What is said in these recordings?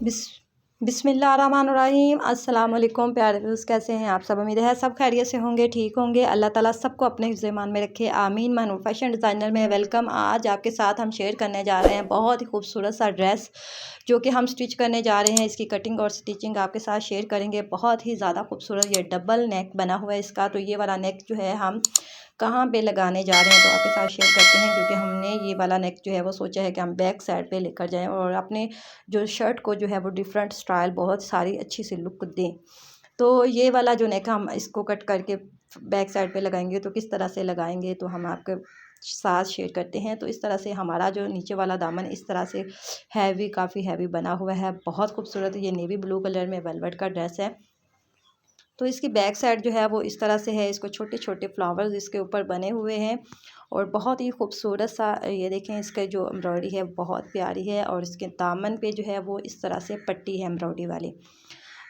बिस बिस्मिल्लाहिर्रहमानिर्रहीम। अस्सलाम वालेकुम प्यारे व्यूज़, कैसे हैं आप सब? उम्मीद है सब खैरियत से होंगे, ठीक होंगे। अल्लाह ताला सबको अपने हिफ्ज़-ए-ईमान में रखे, आमीन। महनूर फैशन डिज़ाइनर में वेलकम। आज आपके साथ हम शेयर करने जा रहे हैं बहुत ही खूबसूरत सा ड्रेस जो कि हम स्टिच करने जा रहे हैं। इसकी कटिंग और स्टिचिंग आपके साथ शेयर करेंगे। बहुत ही ज़्यादा खूबसूरत ये डबल नेक बना हुआ है इसका। तो ये वाला नेक जो है हम कहाँ पे लगाने जा रहे हैं तो आपके साथ शेयर करते हैं, क्योंकि हमने ये वाला नेक जो है वो सोचा है कि हम बैक साइड पे लेकर जाएं और अपने जो शर्ट को जो है वो डिफरेंट स्टाइल बहुत सारी अच्छी सी लुक दें। तो ये वाला जो नेक हम इसको कट करके बैक साइड पे लगाएंगे, तो किस तरह से लगाएंगे तो हम आपके साथ शेयर करते हैं। तो इस तरह से हमारा जो नीचे वाला दामन इस तरह से हैवी, काफ़ी हैवी बना हुआ है, बहुत खूबसूरत। ये नेवी ब्लू कलर में वेलवेट का ड्रेस है। तो इसकी बैक साइड जो है वो इस तरह से है। इसको छोटे छोटे फ्लावर्स इसके ऊपर बने हुए हैं और बहुत ही खूबसूरत सा ये देखें, इसका जो एम्ब्रॉयडरी है बहुत प्यारी है। और इसके दामन पे जो है वो इस तरह से पट्टी है एम्ब्रॉयडरी वाली।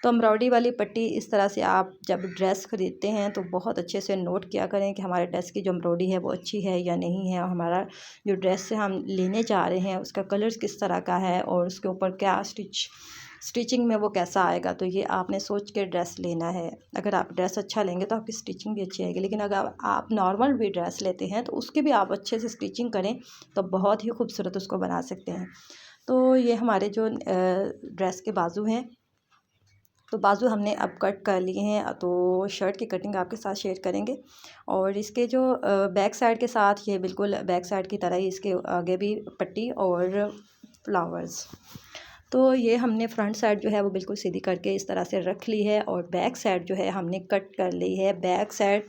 तो एम्ब्रॉयडरी वाली पट्टी इस तरह से आप जब ड्रेस खरीदते हैं तो बहुत अच्छे से नोट किया करें कि हमारे ड्रेस की जो एम्ब्रॉयडरी है वो अच्छी है या नहीं है, और हमारा जो ड्रेस से हम लेने जा रहे हैं उसका कलर किस तरह का है और उसके ऊपर क्या स्टिचिंग में वो कैसा आएगा। तो ये आपने सोच के ड्रेस लेना है। अगर आप ड्रेस अच्छा लेंगे तो आपकी स्टिचिंग भी अच्छी आएगी, लेकिन अगर आप नॉर्मल भी ड्रेस लेते हैं तो उसकी भी आप अच्छे से स्टिचिंग करें तो बहुत ही खूबसूरत उसको बना सकते हैं। तो ये हमारे जो ड्रेस के बाजू हैं, तो बाजू हमने अब कट कर लिए हैं। तो शर्ट की कटिंग आपके साथ शेयर करेंगे। और इसके जो बैक साइड के साथ ये बिल्कुल बैक साइड की तरह ही इसके आगे भी पट्टी और फ्लावर्स। तो ये हमने फ्रंट साइड जो है वो बिल्कुल सीधी करके इस तरह से रख ली है और बैक साइड जो है हमने कट कर ली है। बैक साइड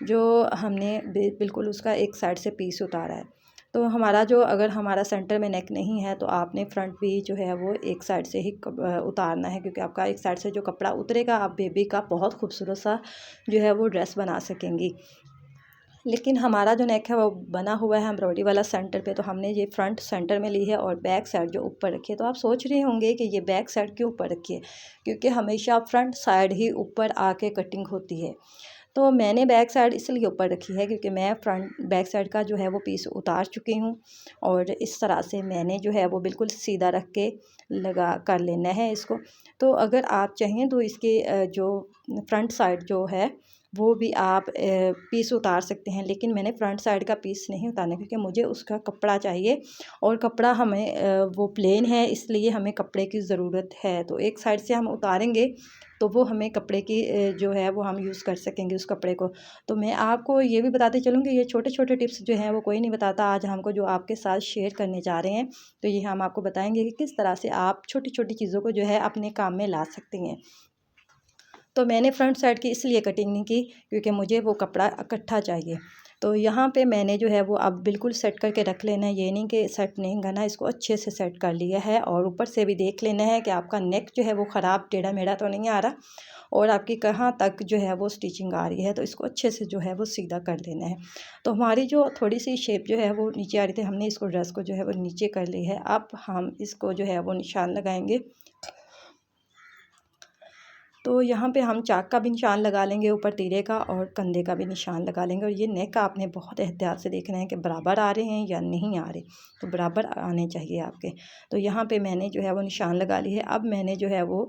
जो हमने बिल्कुल उसका एक साइड से पीस उतारा है। तो हमारा जो अगर हमारा सेंटर में नेक नहीं है तो आपने फ्रंट भी जो है वो एक साइड से ही उतारना है, क्योंकि आपका एक साइड से जो कपड़ा उतरेगा आप बेबी का बहुत खूबसूरत सा जो है वो ड्रेस बना सकेंगी। लेकिन हमारा जो नेक है वो बना हुआ है एम्ब्रॉयडरी वाला सेंटर पे, तो हमने ये फ्रंट सेंटर में ली है और बैक साइड जो ऊपर रखी है। तो आप सोच रहे होंगे कि ये बैक साइड क्यों ऊपर रखी है, क्योंकि हमेशा फ्रंट साइड ही ऊपर आके कटिंग होती है। तो मैंने बैक साइड इसलिए ऊपर रखी है क्योंकि मैं फ्रंट बैक साइड का जो है वो पीस उतार चुकी हूँ और इस तरह से मैंने जो है वो बिल्कुल सीधा रख के लगा कर लेना है इसको। तो अगर आप चाहें तो इसके जो फ्रंट साइड जो है वो भी आप पीस उतार सकते हैं, लेकिन मैंने फ्रंट साइड का पीस नहीं उतारना क्योंकि मुझे उसका कपड़ा चाहिए और कपड़ा हमें वो प्लेन है, इसलिए हमें कपड़े की ज़रूरत है। तो एक साइड से हम उतारेंगे तो वो हमें कपड़े की जो है वो हम यूज़ कर सकेंगे उस कपड़े को। तो मैं आपको ये भी बताते चलूँ कि ये छोटे छोटे टिप्स जो हैं वो कोई नहीं बताता, आज हमको जो आपके साथ शेयर करने जा रहे हैं तो ये हम आपको बताएंगे कि किस तरह से आप छोटी छोटी चीज़ों को जो है अपने काम में ला सकते हैं। तो मैंने फ्रंट साइड की इसलिए कटिंग नहीं की क्योंकि मुझे वो कपड़ा इकट्ठा चाहिए। तो यहाँ पे मैंने जो है वो अब बिल्कुल सेट करके रख लेना है, ये नहीं कि सेट नहीं करना, इसको अच्छे से सेट कर लिया है। और ऊपर से भी देख लेना है कि आपका नेक जो है वो ख़राब टेढ़ा मेढ़ा तो नहीं आ रहा और आपकी कहाँ तक जो है वो स्टिचिंग आ रही है। तो इसको अच्छे से जो है वो सीधा कर लेना है। तो हमारी जो थोड़ी सी शेप जो है वो नीचे आ रही थी, हमने इसको ड्रेस को जो है वो नीचे कर ली है। अब हम इसको जो है वो निशान लगाएंगे। तो यहाँ पे हम चाक का भी निशान लगा लेंगे ऊपर तीरे का और कंधे का भी निशान लगा लेंगे। और ये नेक का आपने बहुत एहतियात से देखना है कि बराबर आ रहे हैं या नहीं आ रहे, तो बराबर आने चाहिए आपके। तो यहाँ पे मैंने जो है वो निशान लगा ली है। अब मैंने जो है वो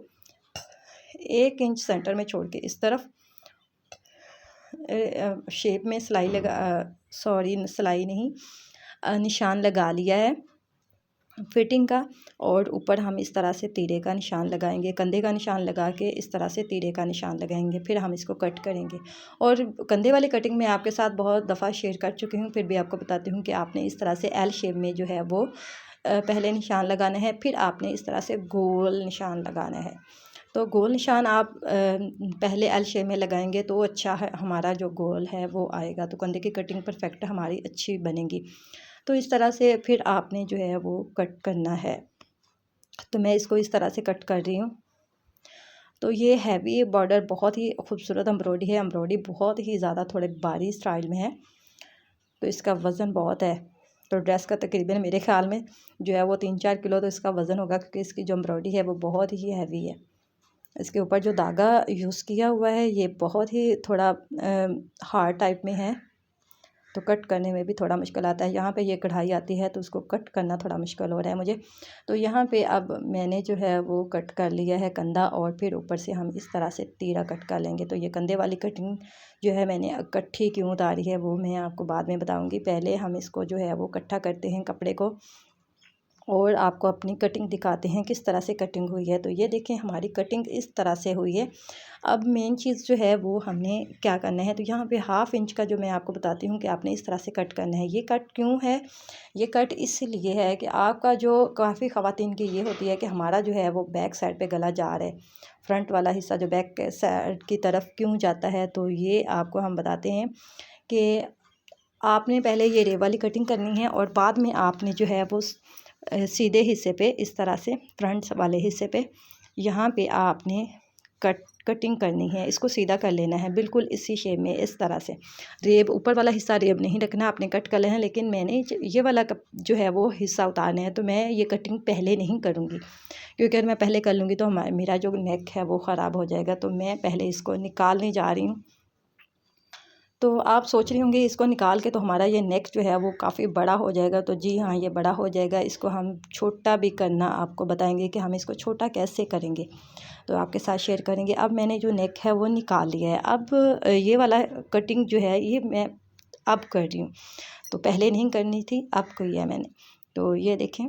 1 इंच सेंटर में छोड़ के इस तरफ शेप में सिलाई लगा सॉरी सिलाई नहीं निशान लगा लिया है फिटिंग का। और ऊपर हम इस तरह से तीरे का निशान लगाएंगे, कंधे का निशान लगा के इस तरह से तीरे का निशान लगाएंगे, फिर हम इसको कट करेंगे। और कंधे वाली कटिंग मैं आपके साथ बहुत दफ़ा शेयर कर चुकी हूँ, फिर भी आपको बताती हूँ कि आपने इस तरह से एल शेप में जो है वो पहले निशान लगाना है, फिर आपने इस तरह से गोल निशान लगाना है। तो गोल निशान आप पहले एल शेप में लगाएंगे तो अच्छा है, हमारा जो गोल है वो आएगा, तो कंधे की कटिंग परफेक्ट हमारी अच्छी बनेगी। तो इस तरह से फिर आपने जो है वो कट करना है। तो मैं इसको इस तरह से कट कर रही हूँ। तो ये हैवी बॉर्डर बहुत ही खूबसूरत एम्ब्रॉयडरी है, एम्ब्रॉयडरी बहुत ही ज़्यादा थोड़े भारी स्टाइल में है, तो इसका वज़न बहुत है। तो ड्रेस का तकरीबन मेरे ख़्याल में जो है वो 3-4 किलो तो इसका वज़न होगा, क्योंकि इसकी जो एम्ब्रॉयडरी है वो बहुत ही हैवी है। इसके ऊपर जो धागा यूज़ किया हुआ है ये बहुत ही थोड़ा हार्ड टाइप में है। तो कट करने में भी थोड़ा मुश्किल आता है। यहाँ पे ये कढ़ाई आती है तो उसको कट करना थोड़ा मुश्किल हो रहा है मुझे। तो यहाँ पे अब मैंने जो है वो कट कर लिया है कंधा, और फिर ऊपर से हम इस तरह से तीरा कट कर लेंगे। तो ये कंधे वाली कटिंग जो है मैंने इकट्ठी क्यों उतारी है वो मैं आपको बाद में बताऊँगी। पहले हम इसको जो है वो इकट्ठा करते हैं कपड़े को, और आपको अपनी कटिंग दिखाते हैं किस तरह से कटिंग हुई है। तो ये देखें हमारी कटिंग इस तरह से हुई है। अब मेन चीज़ जो है वो हमने क्या करना है, तो यहाँ पे 1/2 इंच का जो मैं आपको बताती हूँ कि आपने इस तरह से कट करना है। ये कट क्यों है, ये कट इसलिए है कि आपका जो काफ़ी ख़वातीन की ये होती है कि हमारा जो है वो बैक साइड पे गला जा रहा है, फ्रंट वाला हिस्सा जो बैक साइड की तरफ क्यों जाता है। तो ये आपको हम बताते हैं कि आपने पहले ये रे वाली कटिंग करनी है, और बाद में आपने जो है वो सीधे हिस्से पे इस तरह से फ्रंट वाले हिस्से पे यहाँ पे आपने कटिंग करनी है, इसको सीधा कर लेना है बिल्कुल इसी शेप में, इस तरह से। रेब ऊपर वाला हिस्सा रेब नहीं रखना, आपने कट कर लेना है। लेकिन मैंने ये वाला जो है वो हिस्सा उतारना है, तो मैं ये कटिंग पहले नहीं करूँगी, क्योंकि अगर मैं पहले कर लूँगी तो मेरा जो नेक है वो ख़राब हो जाएगा। तो मैं पहले इसको निकालने जा रही हूँ। तो आप सोच रही होंगी इसको निकाल के तो हमारा ये नेक जो है वो काफ़ी बड़ा हो जाएगा। तो जी हाँ, ये बड़ा हो जाएगा। इसको हम छोटा भी करना आपको बताएंगे कि हम इसको छोटा कैसे करेंगे, तो आपके साथ शेयर करेंगे। अब मैंने जो नेक है वो निकाल लिया है। अब ये वाला कटिंग जो है ये मैं अब कर रही हूँ, तो पहले नहीं करनी थी, अब की है मैंने। तो ये देखें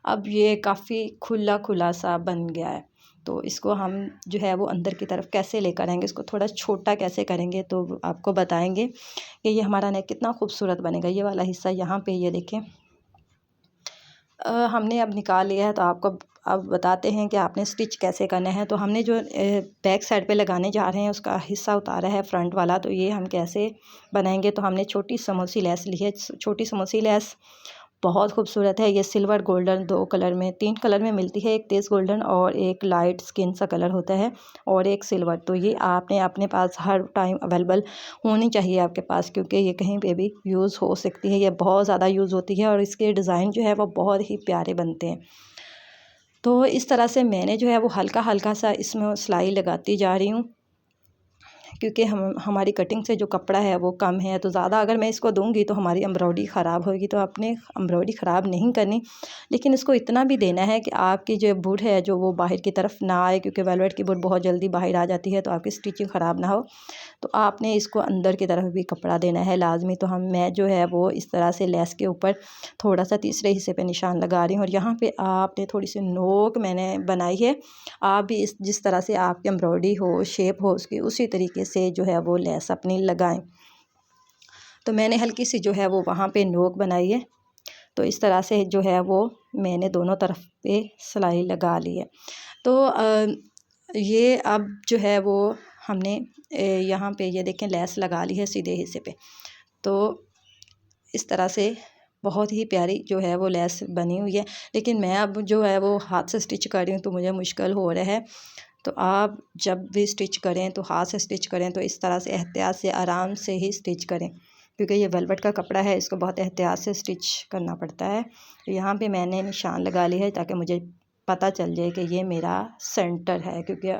अब ये काफ़ी खुला खुला सा बन गया है। तो इसको हम जो है वो अंदर की तरफ कैसे लेकर आएंगे, इसको थोड़ा छोटा कैसे करेंगे, तो आपको बताएंगे कि ये हमारा नेक कितना खूबसूरत बनेगा। ये वाला हिस्सा यहाँ पे ये देखें हमने अब निकाल लिया है। तो आपको अब बताते हैं कि आपने स्टिच कैसे करना है। तो हमने जो बैक साइड पे लगाने जा रहे हैं उसका हिस्सा उतारा है फ्रंट वाला, तो ये हम कैसे बनाएंगे। तो हमने छोटी समोसी लेस ली है। छोटी समोसी लेस बहुत खूबसूरत है। ये सिल्वर गोल्डन 2 कलर में, 3 कलर में मिलती है, एक तेज़ गोल्डन और एक लाइट स्किन सा कलर होता है, और एक सिल्वर। तो ये आपने अपने पास हर टाइम अवेलेबल होनी चाहिए आपके पास, क्योंकि ये कहीं पे भी यूज़ हो सकती है। ये बहुत ज़्यादा यूज़ होती है और इसके डिज़ाइन जो है वो बहुत ही प्यारे बनते हैं। तो इस तरह से मैंने जो है वो हल्का हल्का सा इसमें सिलाई लगाती जा रही हूँ, क्योंकि हमारी कटिंग से जो कपड़ा है वो कम है। तो ज़्यादा अगर मैं इसको दूंगी तो हमारी एम्ब्रॉयडरी ख़राब होगी, तो आपने एम्ब्रॉयडरी ख़राब नहीं करनी, लेकिन इसको इतना भी देना है कि आपकी जो बुर है जो वो बाहर की तरफ ना आए, क्योंकि वेलवेट की बुर बहुत जल्दी बाहर आ जाती है, तो आपकी स्टिचिंग ख़राब ना हो। तो आपने इसको अंदर की तरफ भी कपड़ा देना है लाजमी। तो मैं जो है वो इस तरह से लेस के ऊपर थोड़ा सा तीसरे हिस्से पे निशान लगा रही हूँ, और यहाँ पे आपने थोड़ी सी नोक मैंने बनाई है। आप भी जिस तरह से आपकी एम्ब्रॉयडरी हो, शेप हो उसकी, उसी तरीके से जो है वो लेस अपनी लगाएं। तो मैंने हल्की सी जो है वो वहाँ पे नोक बनाई है। तो इस तरह से जो है वो मैंने दोनों तरफ पे सिलाई लगा ली है। तो ये अब जो है वो हमने यहाँ पे ये देखें लेस लगा ली है सीधे हिस्से पे। तो इस तरह से बहुत ही प्यारी जो है वो लेस बनी हुई है। लेकिन मैं अब जो है वो हाथ से स्टिच कर रही हूँ, तो मुझे मुश्किल हो रहा है। तो आप जब भी स्टिच करें तो हाथ से स्टिच करें, तो इस तरह से एहतियात से आराम से ही स्टिच करें, क्योंकि ये वेलवेट का कपड़ा है, इसको बहुत एहतियात से स्टिच करना पड़ता है। तो यहाँ पे मैंने निशान लगा लिया है ताकि मुझे पता चल जाए कि ये मेरा सेंटर है, क्योंकि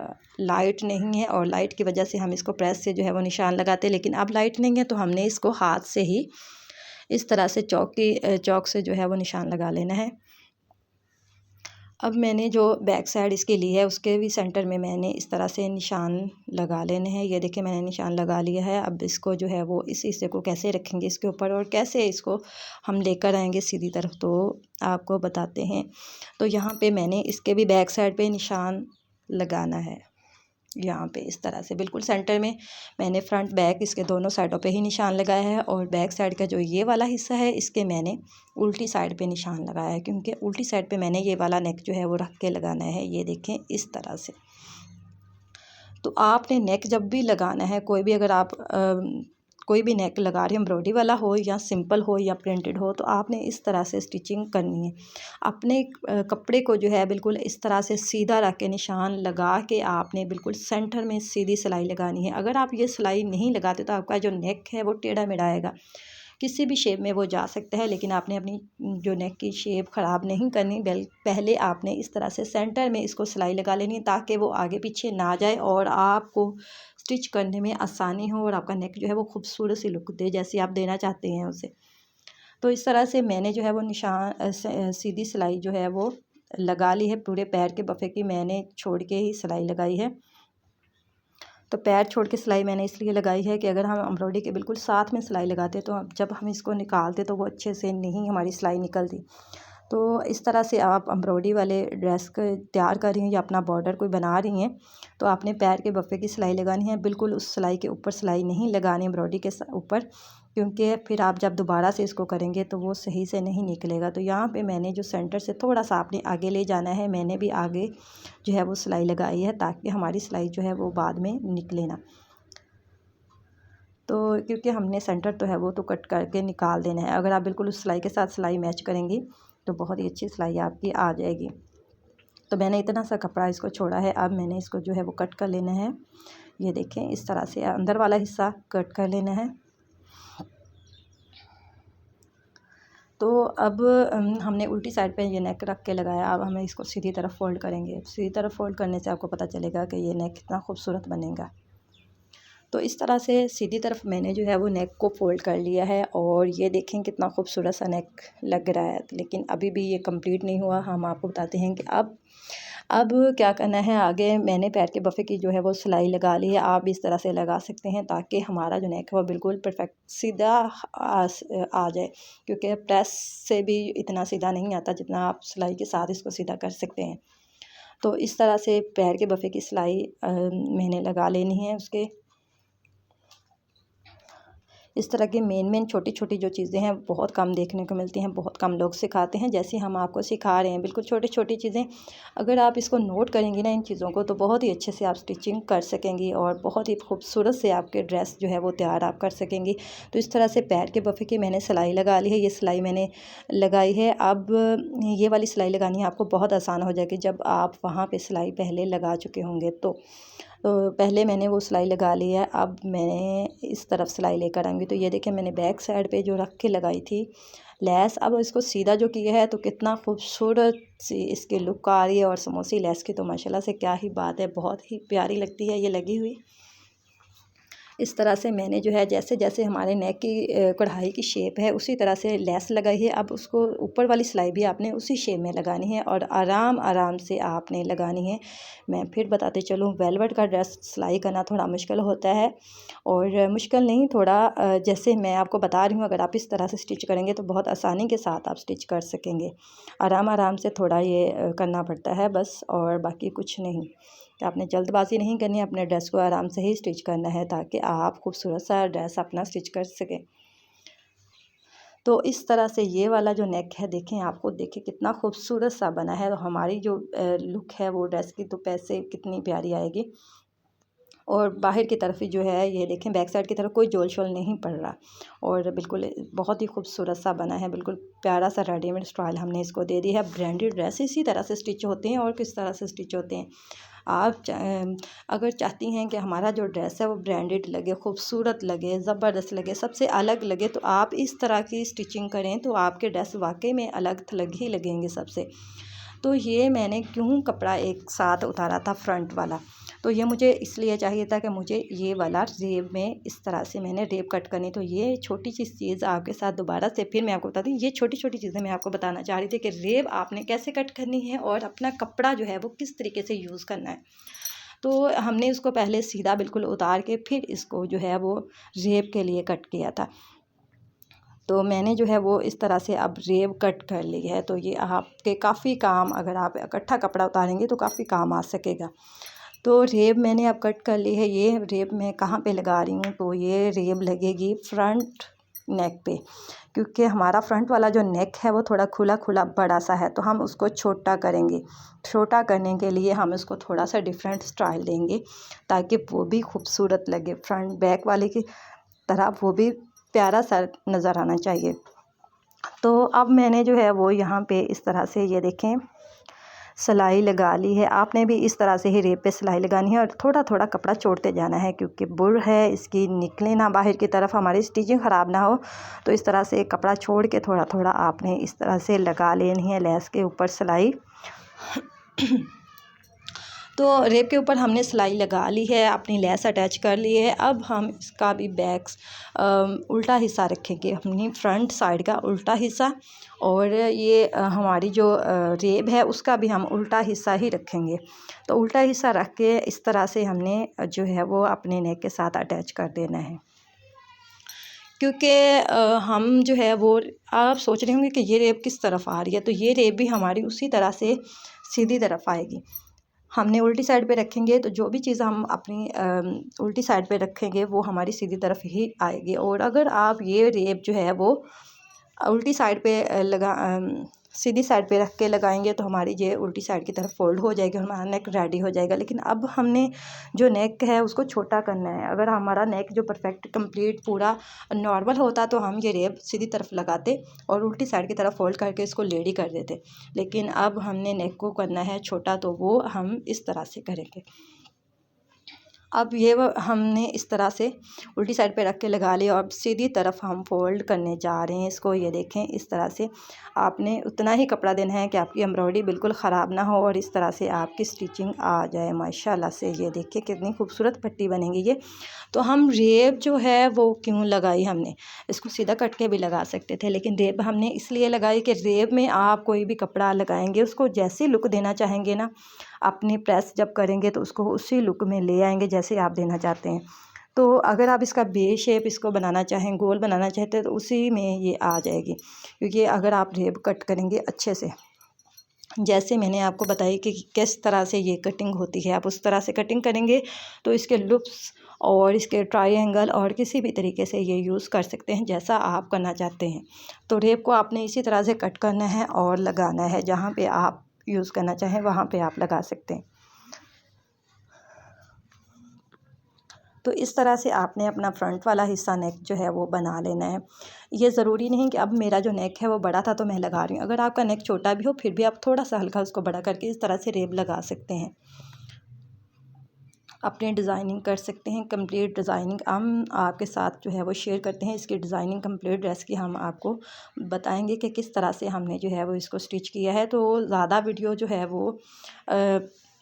लाइट नहीं है और लाइट की वजह से हम इसको प्रेस से जो है वो निशान लगाते हैं। लेकिन अब लाइट नहीं है तो हमने इसको हाथ से ही इस तरह से चौक से जो है वो निशान लगा लेना है। अब मैंने जो बैक साइड इसकी ली है उसके भी सेंटर में मैंने इस तरह से निशान लगा लेने हैं। ये देखिए मैंने निशान लगा लिया है। अब इसको जो है वो इस हिस्से को कैसे रखेंगे इसके ऊपर और कैसे इसको हम लेकर आएंगे सीधी तरफ, तो आपको बताते हैं। तो यहाँ पे मैंने इसके भी बैक साइड पे निशान लगाना है, यहाँ पे इस तरह से बिल्कुल सेंटर में। मैंने फ्रंट बैक इसके दोनों साइडों पे ही निशान लगाया है, और बैक साइड का जो ये वाला हिस्सा है इसके मैंने उल्टी साइड पे निशान लगाया है, क्योंकि उल्टी साइड पे मैंने ये वाला नेक जो है वो रख के लगाना है। ये देखें इस तरह से। तो आपने नेक जब भी लगाना है, कोई भी अगर आप कोई भी नेक लगा रहे हैं, एम्ब्रॉयडरी वाला हो या सिंपल हो या प्रिंटेड हो, तो आपने इस तरह से स्टिचिंग करनी है। अपने कपड़े को जो है बिल्कुल इस तरह से सीधा रख के निशान लगा के आपने बिल्कुल सेंटर में सीधी सिलाई लगानी है। अगर आप ये सिलाई नहीं लगाते तो आपका जो नेक है वो टेढ़ा मेढ़ा आएगा, किसी भी शेप में वो जा सकता है, लेकिन आपने अपनी जो नेक की शेप ख़राब नहीं करनी। पहले आपने इस तरह से सेंटर में इसको सिलाई लगा लेनी है ताकि वो आगे पीछे ना जाए और आपको स्टिच करने में आसानी हो और आपका नेक जो है वो खूबसूरत सी लुक दे जैसी आप देना चाहते हैं उसे। तो इस तरह से मैंने जो है वो निशान सीधी सिलाई जो है वो लगा ली है। पूरे पैर के बफे की मैंने छोड़ के ही सिलाई लगाई है। तो पैर छोड़ के सिलाई मैंने इसलिए लगाई है कि अगर हम एम्ब्रॉयडरी के बिल्कुल साथ में सिलाई लगाते तो जब हम इसको निकालते तो वो अच्छे से नहीं हमारी सिलाई निकलती। तो इस तरह से आप एम्ब्रॉयडरी वाले ड्रेस को तैयार कर रही हैं या अपना बॉर्डर कोई बना रही हैं तो आपने पैर के बफे की सिलाई लगानी है। बिल्कुल उस सिलाई के ऊपर सिलाई नहीं लगानी एम्ब्रॉयडरी के ऊपर, क्योंकि फिर आप जब दोबारा से इसको करेंगे तो वो सही से नहीं निकलेगा। तो यहाँ पे मैंने जो सेंटर से थोड़ा सा आपने आगे ले जाना है, मैंने भी आगे जो है वो सिलाई लगाई है ताकि हमारी सिलाई जो है वो बाद में निकले ना। तो क्योंकि हमने सेंटर तो है वो तो कट करके निकाल देना है। अगर आप बिल्कुल उस सिलाई के साथ सिलाई मैच करेंगी तो बहुत ही अच्छी सिलाई आपकी आ जाएगी। तो मैंने इतना सा कपड़ा इसको छोड़ा है, अब मैंने इसको जो है वो कट कर लेना है। ये देखें, इस तरह से अंदर वाला हिस्सा कट कर लेना है। तो अब हमने उल्टी साइड पे ये नेक रख के लगाया। अब हमें इसको सीधी तरफ फ़ोल्ड करेंगे। सीधी तरफ फ़ोल्ड करने से आपको पता चलेगा कि ये नेक कितना खूबसूरत बनेगा। तो इस तरह से सीधी तरफ मैंने जो है वो नेक को फ़ोल्ड कर लिया है और ये देखें कितना खूबसूरत सा नेक लग रहा है। लेकिन अभी भी ये कंप्लीट नहीं हुआ। हम आपको बताते हैं कि अब क्या करना है। आगे मैंने पैर के बफे की जो है वो सिलाई लगा ली है। आप इस तरह से लगा सकते हैं ताकि हमारा जो नेक है वो बिल्कुल परफेक्ट सीधा आ जाए, क्योंकि प्रेस से भी इतना सीधा नहीं आता जितना आप सिलाई के साथ इसको सीधा कर सकते हैं। तो इस तरह से पैर के बफे की सिलाई मैंने लगा लेनी है। उसके इस तरह की मेन छोटी छोटी जो चीज़ें हैं बहुत कम देखने को मिलती हैं, बहुत कम लोग सिखाते हैं। जैसे हम आपको सिखा रहे हैं बिल्कुल छोटी छोटी चीज़ें, अगर आप इसको नोट करेंगी ना इन चीज़ों को, तो बहुत ही अच्छे से आप स्टिचिंग कर सकेंगी और बहुत ही खूबसूरत से आपके ड्रेस जो है वो तैयार आप कर सकेंगी। तो इस तरह से पैर के बफे की मैंने सिलाई लगा ली है। ये सिलाई मैंने लगाई है। अब ये वाली सिलाई लगानी है आपको बहुत आसान हो जाएगी जब आप वहाँ पर सिलाई पहले लगा चुके होंगे। तो पहले मैंने वो सिलाई लगा ली है। अब मैं इस तरफ सिलाई लेकर आऊँगी। तो ये देखें, मैंने बैक साइड पे जो रख के लगाई थी लेस, अब इसको सीधा जो किया है तो कितना खूबसूरत सी इसकी लुक आ रही है। और समोसी लेस की तो माशाल्लाह से क्या ही बात है, बहुत ही प्यारी लगती है ये लगी हुई। इस तरह से मैंने जो है जैसे जैसे हमारे नेक की कढ़ाई की शेप है उसी तरह से लेस लगाई है। अब उसको ऊपर वाली सिलाई भी आपने उसी शेप में लगानी है और आराम आराम से आपने लगानी है। मैं फिर बताते चलूँ, वेलवेट का ड्रेस सिलाई करना थोड़ा मुश्किल होता है और मुश्किल नहीं थोड़ा जैसे मैं आपको बता रही हूँ, अगर आप इस तरह से स्टिच करेंगे तो बहुत आसानी के साथ आप स्टिच कर सकेंगे। आराम आराम से थोड़ा ये करना पड़ता है बस, और बाकी कुछ नहीं। कि आपने जल्दबाजी नहीं करनी है, अपने ड्रेस को आराम से ही स्टिच करना है ताकि आप खूबसूरत सा ड्रेस अपना स्टिच कर सकें। तो इस तरह से ये वाला जो नेक है देखें, आपको देखिए कितना खूबसूरत सा बना है। और हमारी जो लुक है वो ड्रेस की तो पैसे कितनी प्यारी आएगी। और बाहर की तरफ ही जो है ये देखें, बैक साइड की तरफ कोई जोल शोल नहीं पड़ रहा और बिल्कुल बहुत ही खूबसूरत सा बना है। बिल्कुल प्यारा सा रेडीमेड स्टाइल हमने इसको दे दी है। ब्रांडेड ड्रेस इसी तरह से स्टिच होते हैं और किस तरह से स्टिच होते हैं। आप अगर चाहती हैं कि हमारा जो ड्रेस है वो ब्रांडेड लगे, खूबसूरत लगे, ज़बरदस्त लगे, सबसे अलग लगे, तो आप इस तरह की स्टिचिंग करें तो आपके ड्रेस वाकई में अलग थलग ही लगेंगे सबसे। तो ये मैंने क्यों कपड़ा एक साथ उतारा था फ्रंट वाला, तो ये मुझे इसलिए चाहिए था कि मुझे ये वाला रेब में इस तरह से मैंने रेब कट करनी। तो ये छोटी सी चीज़ आपके साथ दोबारा से फिर मैं आपको बताती हूँ। ये छोटी छोटी चीज़ें मैं आपको बताना चाह रही थी कि रेब आपने कैसे कट करनी है और अपना कपड़ा जो है वो किस तरीके से यूज़ करना है। तो हमने उसको पहले सीधा बिल्कुल उतार के फिर इसको जो है वो रेब के लिए कट किया था। तो मैंने जो है वो इस तरह से अब रेब कट कर ली है। तो ये आपके काफ़ी काम, अगर आप इकट्ठा कपड़ा उतारेंगे तो काफ़ी काम आ सकेगा। तो रेब मैंने अब कट कर ली है। ये रेब मैं कहाँ पे लगा रही हूँ, तो ये रेब लगेगी फ्रंट नेक पे, क्योंकि हमारा फ्रंट वाला जो नेक है वो थोड़ा खुला खुला बड़ा सा है, तो हम उसको छोटा करेंगे। छोटा करने के लिए हम इसको थोड़ा सा डिफरेंट स्टाइल देंगे ताकि वो भी खूबसूरत लगे, फ्रंट बैक वाले की तरह वो भी प्यारा सा नज़र आना चाहिए। तो अब मैंने जो है वो यहाँ पे इस तरह से ये देखें सिलाई लगा ली है। आपने भी इस तरह से ही रेब पे सिलाई लगानी है और थोड़ा थोड़ा कपड़ा छोड़ते जाना है, क्योंकि बुर है इसकी निकले ना बाहर की तरफ, हमारी स्टिचिंग ख़राब ना हो। तो इस तरह से कपड़ा छोड़ के थोड़ा थोड़ा आपने इस तरह से लगा लेनी है लेस के ऊपर सिलाई। तो रेब के ऊपर हमने सिलाई लगा ली है, अपनी लेस अटैच कर ली है। अब हम इसका भी बैक उल्टा हिस्सा रखेंगे, अपनी फ्रंट साइड का उल्टा हिस्सा, और ये हमारी जो रेब है उसका भी हम उल्टा हिस्सा ही रखेंगे। तो उल्टा हिस्सा रख के इस तरह से हमने जो है वो अपने नेक के साथ अटैच कर देना है। क्योंकि हम जो है वो, आप सोच रहे होंगे कि ये रेब किस तरफ आ रही है, तो ये रेब भी हमारी उसी तरह से सीधी तरफ आएगी। हमने उल्टी साइड पे रखेंगे तो जो भी चीज़ हम अपनी उल्टी साइड पे रखेंगे वो हमारी सीधी तरफ ही आएगी। और अगर आप ये रेब जो है वो उल्टी साइड पे सीधी साइड पे रख के लगाएंगे तो हमारी ये उल्टी साइड की तरफ फोल्ड हो जाएगी, हमारा नेक रेडी हो जाएगा। लेकिन अब हमने जो नेक है उसको छोटा करना है। अगर हमारा नेक जो परफेक्ट कंप्लीट पूरा नॉर्मल होता तो हम ये रेब सीधी तरफ लगाते और उल्टी साइड की तरफ फोल्ड करके इसको लेडी कर देते। लेकिन अब हमने नेक को करना है छोटा, तो वो हम इस तरह से करेंगे। अब ये हमने इस तरह से उल्टी साइड पे रख के लगा लिया और अब सीधी तरफ हम फोल्ड करने जा रहे हैं इसको। ये देखें, इस तरह से आपने उतना ही कपड़ा देना है कि आपकी एम्ब्रॉयडरी बिल्कुल ख़राब ना हो और इस तरह से आपकी स्टिचिंग आ जाए माशाल्लाह से। ये देखिए कितनी खूबसूरत पट्टी बनेगी ये। तो हम रेब जो है वो क्यों लगाई हमने, इसको सीधा कट के भी लगा सकते थे, लेकिन रेब हमने इसलिए लगाई कि रेब में आप कोई भी कपड़ा लगाएंगे उसको जैसी लुक देना चाहेंगे ना, अपनी प्रेस जब करेंगे तो उसको उसी लुक में ले आएंगे जैसे आप देना चाहते हैं। तो अगर आप इसका बे शेप इसको बनाना चाहें, गोल बनाना चाहते हैं, तो उसी में ये आ जाएगी। क्योंकि अगर आप रेब कट करेंगे अच्छे से, जैसे मैंने आपको बताई कि किस तरह से ये कटिंग होती है, आप उस तरह से कटिंग करेंगे तो इसके लुप्स और इसके ट्रायंगल और किसी भी तरीके से ये यूज़ कर सकते हैं जैसा आप करना चाहते हैं। तो रेब को आपने इसी तरह से कट करना है और लगाना है, जहाँ पे आप यूज़ करना चाहें वहाँ पे आप लगा सकते हैं। तो इस तरह से आपने अपना फ्रंट वाला हिस्सा नेक जो है वो बना लेना है। ये ज़रूरी नहीं कि अब मेरा जो नेक है वो बड़ा था तो मैं लगा रही हूँ। अगर आपका नेक छोटा भी हो फिर भी आप थोड़ा सा हल्का उसको बड़ा करके इस तरह से रेब लगा सकते हैं, अपनी डिज़ाइनिंग कर सकते हैं। कंप्लीट डिज़ाइनिंग हम आपके साथ जो है वो शेयर करते हैं। इसकी डिज़ाइनिंग कंप्लीट ड्रेस की हम आपको बताएंगे कि किस तरह से हमने जो है वो इसको स्टिच किया है। तो ज़्यादा वीडियो जो है वो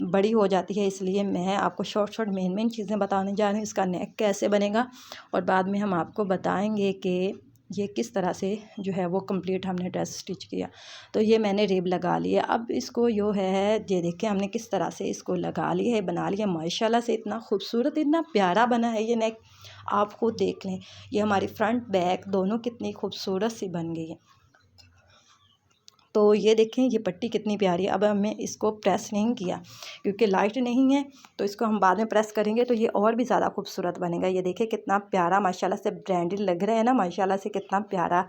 बड़ी हो जाती है, इसलिए मैं आपको शॉर्ट मेन चीज़ें बताने जा रही हूँ। इसका नेक कैसे बनेगा और बाद में हम आपको बताएंगे कि ये किस तरह से जो है वो कंप्लीट हमने ड्रेस स्टिच किया। तो ये मैंने रेब लगा लिया। अब इसको जो है ये देखें हमने किस तरह से इसको लगा लिया है, बना लिया माशाल्लाह से। इतना खूबसूरत इतना प्यारा बना है ये नेक, आप खुद देख लें। ये हमारी फ्रंट बैक दोनों कितनी खूबसूरत सी बन गई है। तो ये देखें ये पट्टी कितनी प्यारी है। अब हमने इसको प्रेस नहीं किया क्योंकि लाइट नहीं है, तो इसको हम बाद में प्रेस करेंगे तो ये और भी ज़्यादा खूबसूरत बनेगा। ये देखें कितना प्यारा माशाल्लाह से ब्रांडेड लग रहा है ना, माशाल्लाह से कितना प्यारा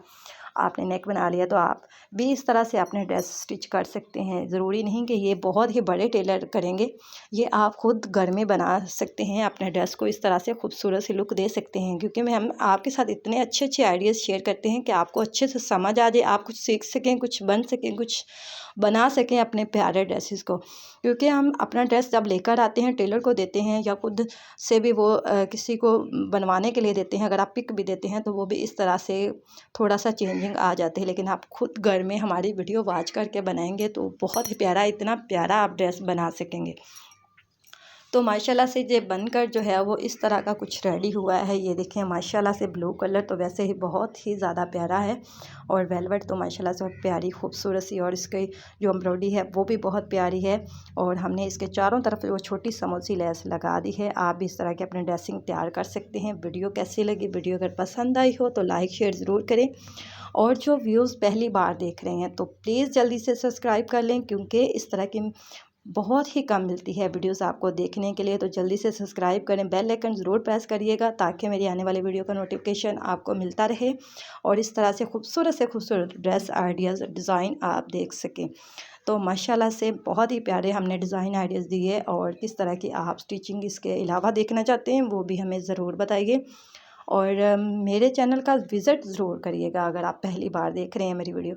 आपने नेक बना लिया। तो आप भी इस तरह से अपने ड्रेस स्टिच कर सकते हैं। ज़रूरी नहीं कि ये बहुत ही बड़े टेलर करेंगे, ये आप ख़ुद घर में बना सकते हैं। अपने ड्रेस को इस तरह से खूबसूरत सी लुक दे सकते हैं, क्योंकि हम आपके साथ इतने अच्छे आइडियाज़ शेयर करते हैं कि आपको अच्छे से समझ आ जाए, आप कुछ सीख सकें, कुछ बन सकें, कुछ बना सकें अपने प्यारे ड्रेसेस को। क्योंकि हम अपना ड्रेस जब लेकर आते हैं टेलर को देते हैं या खुद से भी वो किसी को बनवाने के लिए देते हैं, अगर आप पिक भी देते हैं तो वो भी इस तरह से थोड़ा सा चेंजिंग आ जाती है। लेकिन आप खुद घर में हमारी वीडियो वॉच करके बनाएंगे तो बहुत ही प्यारा, इतना प्यारा आप ड्रेस बना सकेंगे। तो माशाल्लाह से ये बनकर जो है वो इस तरह का कुछ रेडी हुआ है। ये देखें माशाल्लाह से ब्लू कलर तो वैसे ही बहुत ही ज़्यादा प्यारा है और वेलवेट तो माशाल्लाह से प्यारी खूबसूरत सी, और इसकी जो एम्ब्रॉयडरी है वो भी बहुत प्यारी है। और हमने इसके चारों तरफ वो छोटी समोसी लेस लगा दी है। आप भी इस तरह की अपनी ड्रेसिंग तैयार कर सकते हैं। वीडियो कैसी लगी, वीडियो अगर पसंद आई हो तो लाइक शेयर ज़रूर करें, और जो व्यूज़ पहली बार देख रहे हैं तो प्लीज़ जल्दी से सब्सक्राइब कर लें, क्योंकि इस तरह की बहुत ही कम मिलती है वीडियोस आपको देखने के लिए। तो जल्दी से सब्सक्राइब करें, बेल आइकन ज़रूर प्रेस करिएगा ताकि मेरी आने वाली वीडियो का नोटिफिकेशन आपको मिलता रहे और इस तरह से खूबसूरत ड्रेस आइडियाज़ डिज़ाइन आप देख सकें। तो माशाल्लाह से बहुत ही प्यारे हमने डिज़ाइन आइडियाज़ दिए, और किस तरह की आप स्टिचिंग इसके अलावा देखना चाहते हैं वो भी हमें ज़रूर बताइए। और मेरे चैनल का विज़िट ज़रूर करिएगा अगर आप पहली बार देख रहे हैं मेरी वीडियो।